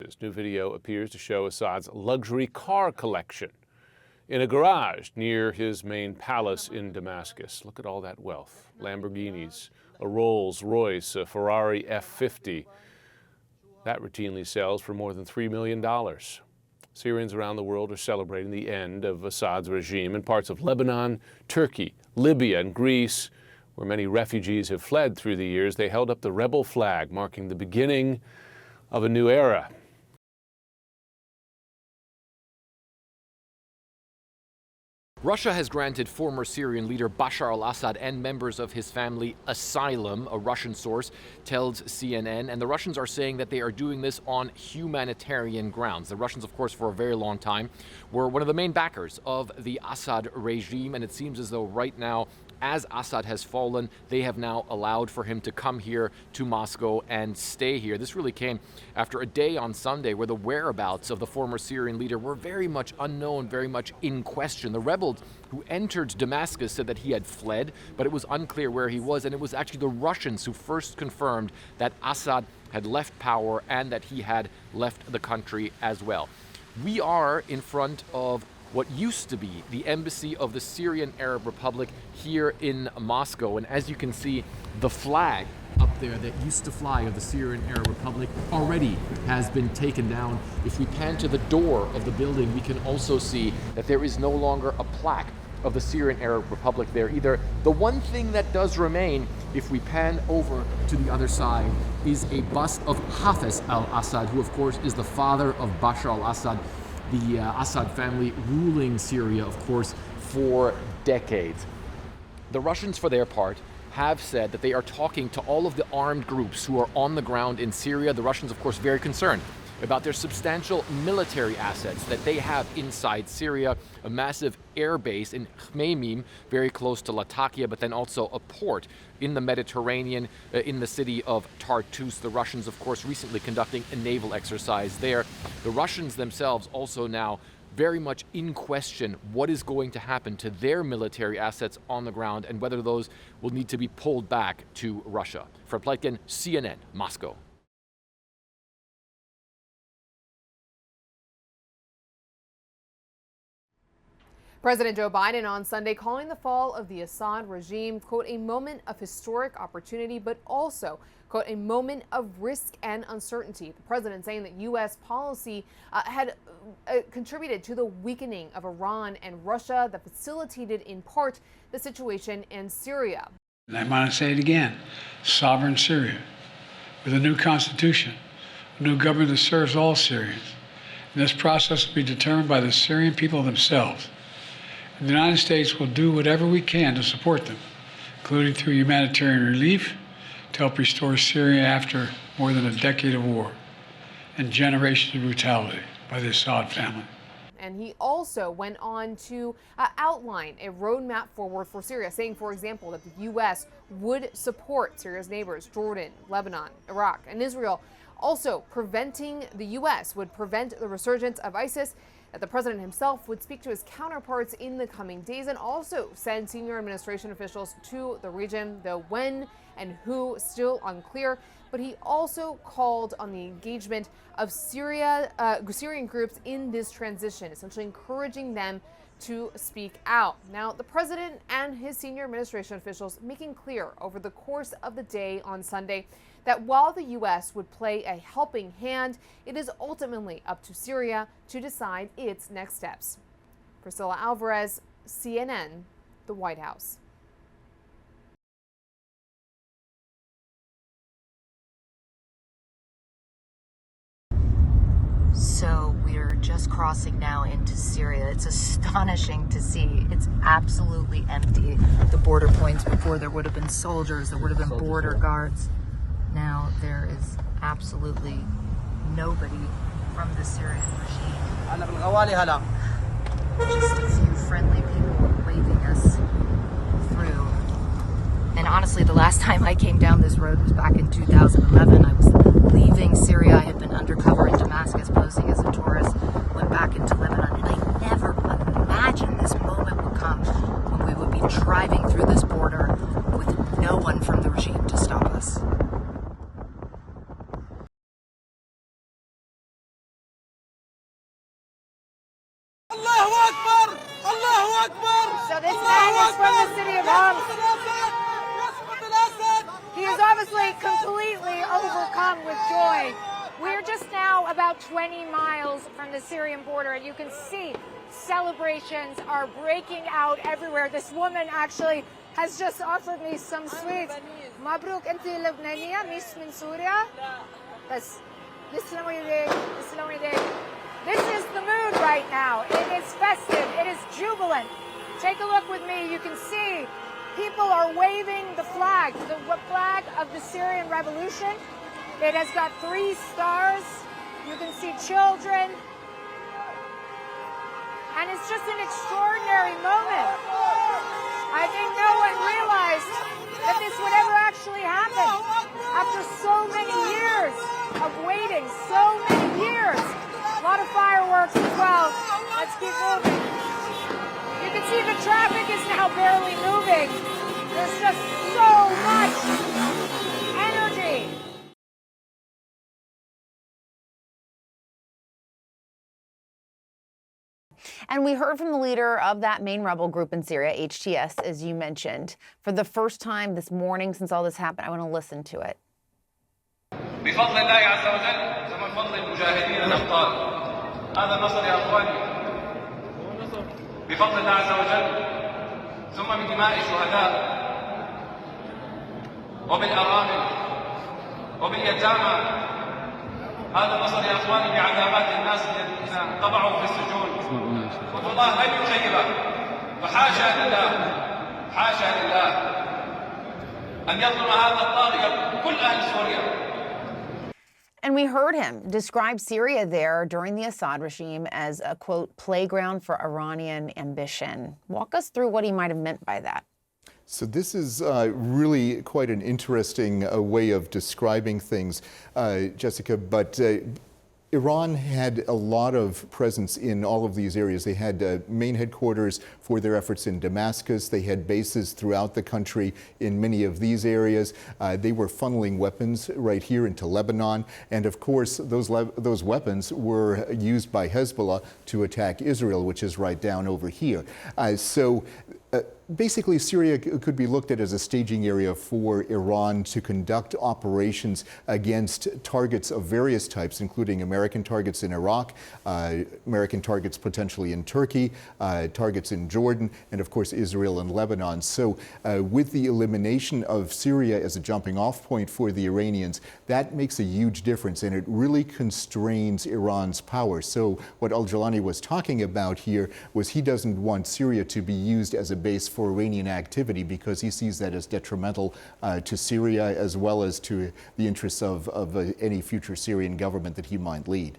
Damascus. New video appears to show Assad's luxury car collection in a garage near his main palace in Damascus. Look at all that wealth. Lamborghinis, a Rolls-Royce, a Ferrari F50. That routinely sells for more than $3 million. Syrians around the world are celebrating the end of Assad's regime in parts of Lebanon, Turkey, Libya, and Greece, where many refugees have fled through the years. They held up the rebel flag, marking the beginning of a new era. Russia has granted former Syrian leader Bashar al-Assad and members of his family asylum, a Russian source tells CNN, and the Russians are saying that they are doing this on humanitarian grounds. The Russians, of course, for a very long time were one of the main backers of the Assad regime, and it seems as though right now, as Assad has fallen, they have now allowed for him to come here to Moscow and stay here. This really came after a day on Sunday where the whereabouts of the former Syrian leader were very much unknown, very much in question. The rebels who entered Damascus said that he had fled, but it was unclear where he was, and it was actually the Russians who first confirmed that Assad had left power and that he had left the country as well. We are in front of what used to be the embassy of the Syrian Arab Republic here in Moscow. And as you can see, the flag up there that used to fly of the Syrian Arab Republic already has been taken down. If we pan to the door of the building, we can also see that there is no longer a plaque of the Syrian Arab Republic there either. The one thing that does remain, if we pan over to the other side, is a bust of Hafez al-Assad, who of course is the father of Bashar al-Assad, the Assad family ruling Syria, of course, for decades. The Russians, for their part, have said that they are talking to all of the armed groups who are on the ground in Syria. The Russians, of course, very concerned about their substantial military assets that they have inside Syria, a massive air base in Khmeimim, very close to Latakia, but then also a port in the Mediterranean, in the city of Tartus. The Russians, of course, recently conducting a naval exercise there. The Russians themselves also now very much in question what is going to happen to their military assets on the ground and whether those will need to be pulled back to Russia. For Pleitgen, CNN, Moscow. President Joe Biden on Sunday calling the fall of the Assad regime, quote, a moment of historic opportunity, but also, quote, a moment of risk and uncertainty. The president saying that U.S. policy had contributed to the weakening of Iran and Russia that facilitated in part the situation in Syria. And I want to say it again, sovereign Syria with a new constitution, a new government that serves all Syrians. And this process will be determined by the Syrian people themselves. The United States will do whatever we can to support them, including through humanitarian relief to help restore Syria after more than a decade of war and generations of brutality by the Assad family. And he also went on to outline a roadmap forward for Syria, saying, for example, that the U.S. would support Syria's neighbors, Jordan, Lebanon, Iraq, and Israel. Also, preventing the U.S. would prevent the resurgence of ISIS, that the president himself would speak to his counterparts in the coming days and also send senior administration officials to the region, though when and who still unclear. But he also called on the engagement of Syrian groups in this transition, essentially encouraging them to speak out. Now, the president and his senior administration officials making clear over the course of the day on Sunday that while the U.S. would play a helping hand, it is ultimately up to Syria to decide its next steps. Priscilla Alvarez, CNN, the White House. So we're just crossing now into Syria. It's astonishing to see. It's absolutely empty. The border points before there would have been soldiers, there would have been border guards. Now there is absolutely nobody from the Syrian regime. Just a few friendly people waving us through. And honestly, the last time I came down this road was back in 2011. I was leaving Syria. I had been undercover in Damascus posing as a tourist, went back into Lebanon, and I never imagined this moment would come when we would be driving through this border with no one from the regime to stop us. Now this man is from the city of Homs. He is obviously completely overcome with joy. We're just now about 20 miles from the Syrian border, and you can see celebrations are breaking out everywhere. This woman actually has just offered me some sweets. Mabruk, انتي لبنانية مش من سوريا؟ بس تسلموا يديك، تسلموا يديك. This is the mood right now. It is festive. It is jubilant. Take a look with me. You can see people are waving the flag of the Syrian revolution. It has got 3 stars. You can see children. And it's just an extraordinary moment. I think no one realized that this would ever actually happen after so many years of waiting, so many years. A lot of fireworks as well. Let's keep moving. You can see the traffic is now barely moving. There's just so much energy. And we heard from the leader of that main rebel group in Syria, HTS, as you mentioned, for the first time this morning since all this happened. I want to listen to it. بفضل الله عز وجل ومن فضل المجاهدين الأبطال هذا النصر يا أخواني بفضل الله عز وجل ثم بدماء الشهداء وبالأرامل وباليتامى هذا النصر يا أخواني بعذابات الناس الذين طبعوا في السجون والله لن يخيبه فحاشا لله حاشا لله أن يظلم هذا الطاغية كل أهل سوريا. And we heard him describe Syria there during the Assad regime as a, quote, playground for Iranian ambition. Walk us through what he might have meant by that. So this is really quite an interesting way of describing things, Jessica, but Iran had a lot of presence in all of these areas. They had main headquarters for their efforts in Damascus. They had bases throughout the country in many of these areas. They were funneling weapons right here into Lebanon. And of course, those weapons were used by Hezbollah to attack Israel, which is right down over here. Basically, Syria could be looked at as a staging area for Iran to conduct operations against targets of various types, including American targets in Iraq, American targets potentially in Turkey, targets in Jordan, and of course Israel and Lebanon. So with the elimination of Syria as a jumping off point for the Iranians, that makes a huge difference, and it really constrains Iran's power. So what al-Jolani was talking about here was he doesn't want Syria to be used as a base for Iranian activity because he sees that as detrimental to Syria as well as to the interests of any future Syrian government that he might lead.